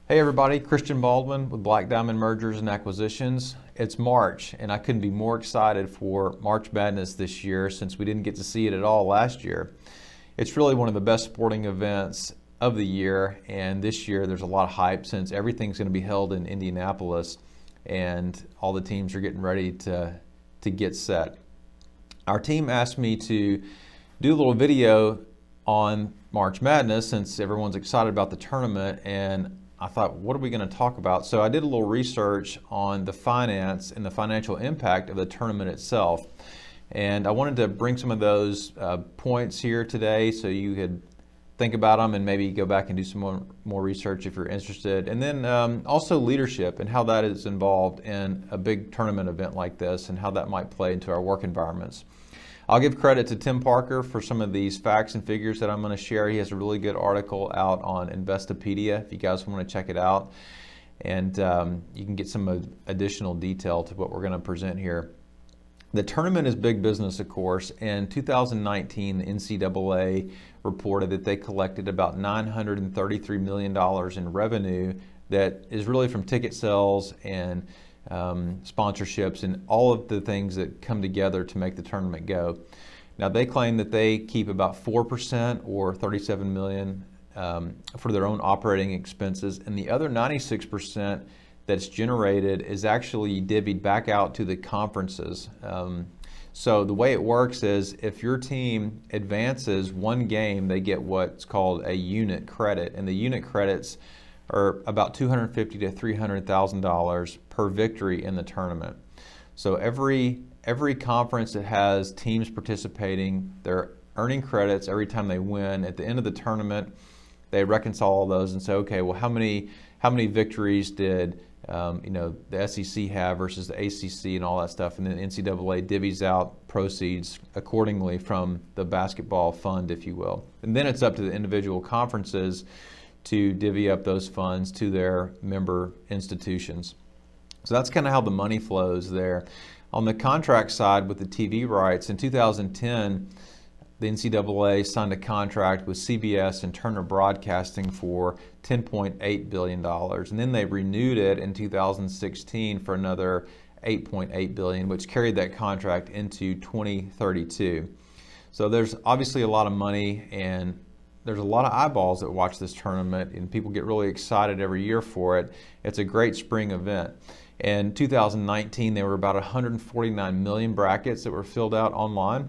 Hey everybody, Christian Baldwin with Black Diamond Mergers and Acquisitions. It's March and I couldn't be more excited for March Madness this year since we didn't get to see it at all last year. It's really one of the best sporting events of the year, and this year there's a lot of hype since everything's going to be held in Indianapolis and all the teams are getting ready to get set. Our team asked me to do a little video on March Madness since everyone's excited about the tournament, and I thought, what are we going to talk about? So I did a little research on the finance and the financial impact of the tournament itself. And I wanted to bring some of those points here today so you could think about them and maybe go back and do some more research if you're interested. And then also leadership and how that is involved in a big tournament event like this and how that might play into our work environments. I'll give credit to Tim Parker for some of these facts and figures that I'm going to share. He has a really good article out on Investopedia if you guys want to check it out. And you can get some additional detail to what we're going to present here. The tournament is big business, of course. In 2019, the NCAA reported that they collected about $933 million in revenue that is really from ticket sales and sponsorships and all of the things that come together to make the tournament go. Now they claim that they keep about 4% or $37 million for their own operating expenses, and the other 96% that's generated is actually divvied back out to the conferences. So the way it works is if your team advances one game, they get what's called a unit credit, and the unit credits are about $250,000 to $300,000 per victory in the tournament. So every conference that has teams participating, they're earning credits every time they win. At the end of the tournament, they reconcile all those and say, okay, well, how many victories did the SEC have versus the ACC and all that stuff, and then NCAA divvies out proceeds accordingly from the basketball fund, if you will. And then it's up to the individual conferences to divvy up those funds to their member institutions. So that's kind of how the money flows there. On the contract side with the TV rights, in 2010, the NCAA signed a contract with CBS and Turner Broadcasting for $10.8 billion. And then they renewed it in 2016 for another $8.8 billion, which carried that contract into 2032. So there's obviously a lot of money, and there's a lot of eyeballs that watch this tournament, and people get really excited every year for it. It's a great spring event. In 2019, there were about 149 million brackets that were filled out online,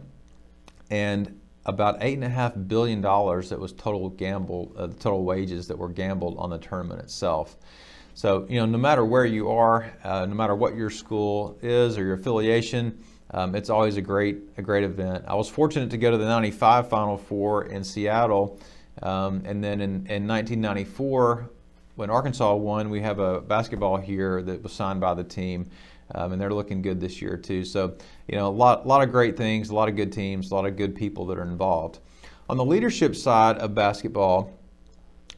and about $8.5 billion that was total wages that were gambled on the tournament itself. So, no matter where you are, no matter what your school is or your affiliation, it's always a great event. I was fortunate to go to the 95 Final Four in Seattle, and then in 1994, when Arkansas won, we have a basketball here that was signed by the team, and they're looking good this year too. So, a lot of great things, a lot of good teams, a lot of good people that are involved. On the leadership side of basketball,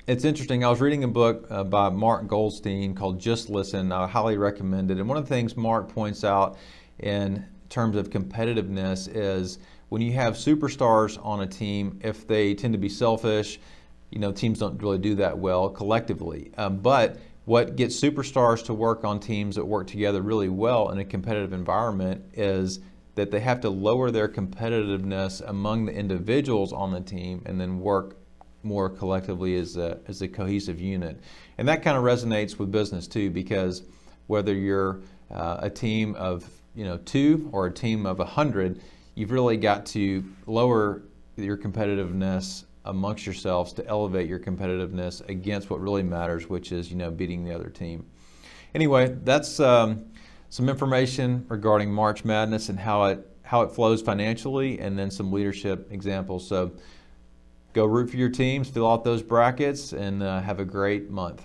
it's interesting. I was reading a book by Mark Goldstein called Just Listen. I highly recommend it. And one of the things Mark points out in terms of competitiveness is when you have superstars on a team, if they tend to be selfish, teams don't really do that well collectively. But what gets superstars to work on teams that work together really well in a competitive environment is that they have to lower their competitiveness among the individuals on the team and then work more collectively as a cohesive unit. And that kind of resonates with business too, because whether you're a team of 2 or a team of 100, you've really got to lower your competitiveness amongst yourselves to elevate your competitiveness against what really matters, which is beating the other team. Anyway, that's some information regarding March Madness and how it flows financially, and then some leadership examples. So go root for your teams, fill out those brackets, and have a great month.